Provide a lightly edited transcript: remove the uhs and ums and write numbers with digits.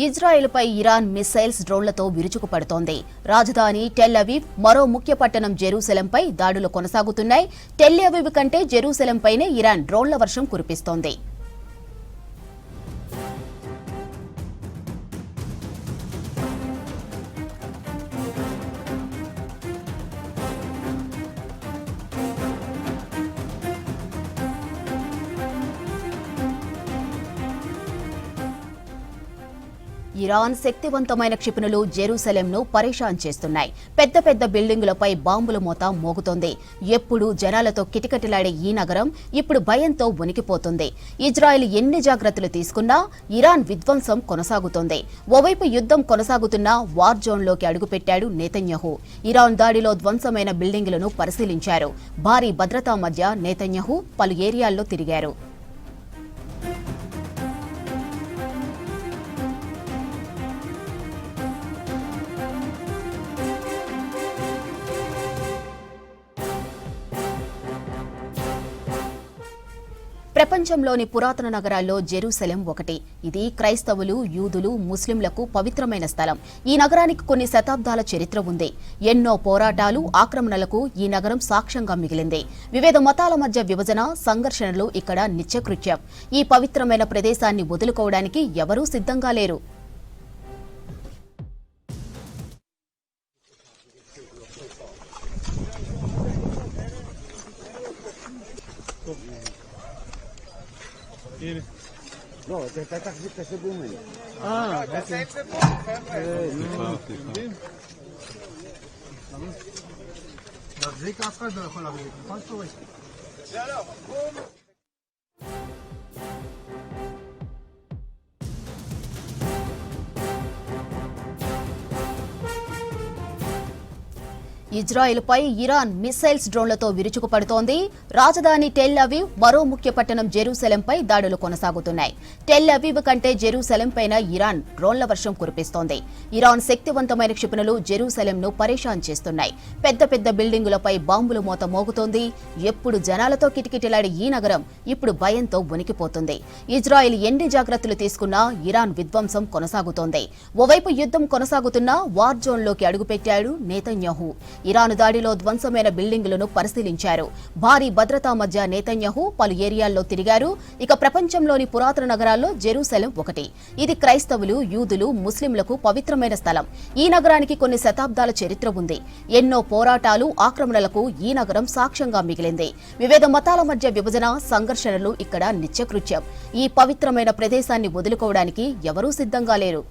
ఇజ్రాయెల్పై Iran missiles డ్రోన్లతో విరుచుకుపడుతోంది. రాజధాని Tel Aviv, మరో ముఖ్య పట్టణం జెరూసలంపై దాడులు కొనసాగుతున్నాయి. టెల్ అవీవ్ కంటే జెరూసలంపైనే ఇరాన్ డ్రోన్ల వర్షం కురిపిస్తోంది. ఇరాన్ శక్తివంతమైన క్షిపణులు జెరూసలంను పరేషాన్ చేస్తున్నాయి. పెద్ద పెద్ద బిల్డింగులపై బాంబుల మోత మోగుతోంది. ఎప్పుడు జనాలతో కిటకిటలాడే ఈ నగరం ఇప్పుడు భయంతో వణికిపోతుంది. ఇజ్రాయెల్ ఎన్ని జాగ్రత్తలు తీసుకున్నా ఇరాన్ విధ్వంసం కొనసాగుతోంది. ఓవైపు యుద్ధం కొనసాగుతున్నా వార్ జోన్లోకి అడుగుపెట్టాడు నేతన్యాహు. ఇరాన్ దాడిలో ధ్వంసమైన బిల్డింగులను పరిశీలించారు. భారీ భద్రతా మధ్య నేతన్యాహు పలు ఏరియాల్లో తిరిగారు. ప్రపంచంలోని పురాతన నగరాల్లో జెరూసలం ఒకటి. ఇది క్రైస్తవులు, యూదులు, ముస్లింలకు పవిత్రమైన స్థలం. ఈ నగరానికి కొన్ని శతాబ్దాల చరిత్ర ఉంది. ఎన్నో పోరాటాలు, ఆక్రమణలకు ఈ నగరం సాక్ష్యంగా మిగిలింది. వివిధ మతాల మధ్య విభజన, సంఘర్షణలు ఇక్కడ నిత్యకృత్యం. ఈ పవిత్రమైన ప్రదేశాన్ని వదులుకోవడానికి ఎవరూ సిద్ధంగా లేరు. לא, אתה תחזיק את הסיבוב ממני. להחזיק אף אחד לא יכול להחזיק, נכון סטורי? ఇజ్రాయెల్పై ఇరాన్ మిస్సైల్స్ డ్రోన్లతో విరుచుకుపడుతోంది. రాజధాని టెల్ అవీవ్, మరో ముఖ్య పట్టణం జెరూసలంపై దాడులు కొనసాగుతున్నాయి. టెల్ అవీవ్ కంటే జెరూసలంపైన ఇరాన్ డ్రోన్ల వర్షం కురిపిస్తోంది. ఇరాన్ శక్తివంతమైన క్షిపణులు జెరూసలంను పరేషాన్ చేస్తున్నాయి. పెద్ద పెద్ద బిల్డింగులపై బాంబుల మోత మోగుతోంది. ఎప్పుడు జనాలతో కిటకిటలాడే ఈ నగరం ఇప్పుడు భయంతో వణికిపోతుంది. ఇజ్రాయెల్ ఎన్ని జాగ్రత్తలు తీసుకున్నా ఇరాన్ విధ్వంసం కొనసాగుతోంది. ఓవైపు యుద్ధం కొనసాగుతున్నా వార్ జోన్లోకి అడుగుపెట్టాడు నేతన్యాహు. ఇరాన్ దాడిలో ధ్వంసమైన బిల్డింగులను పరిశీలించారు. భారీ భద్రతా మధ్య నేతన్యాహు పలు ఏరియాల్లో తిరిగారు. ఇక ప్రపంచంలోని పురాతన నగరాల్లో జెరూసలం ఒకటి. ఇది క్రైస్తవులు, యూదులు, ముస్లింలకు పవిత్రమైన స్థలం. ఈ నగరానికి కొన్ని శతాబ్దాల చరిత్ర ఉంది. ఎన్నో పోరాటాలు, ఆక్రమణలకు ఈ నగరం సాక్ష్యంగా మిగిలింది. వివిధ మతాల మధ్య విభజన, సంఘర్షణలు ఇక్కడ నిత్యకృత్యం. ఈ పవిత్రమైన ప్రదేశాన్ని వదులుకోవడానికి ఎవరూ సిద్ధంగా లేరు.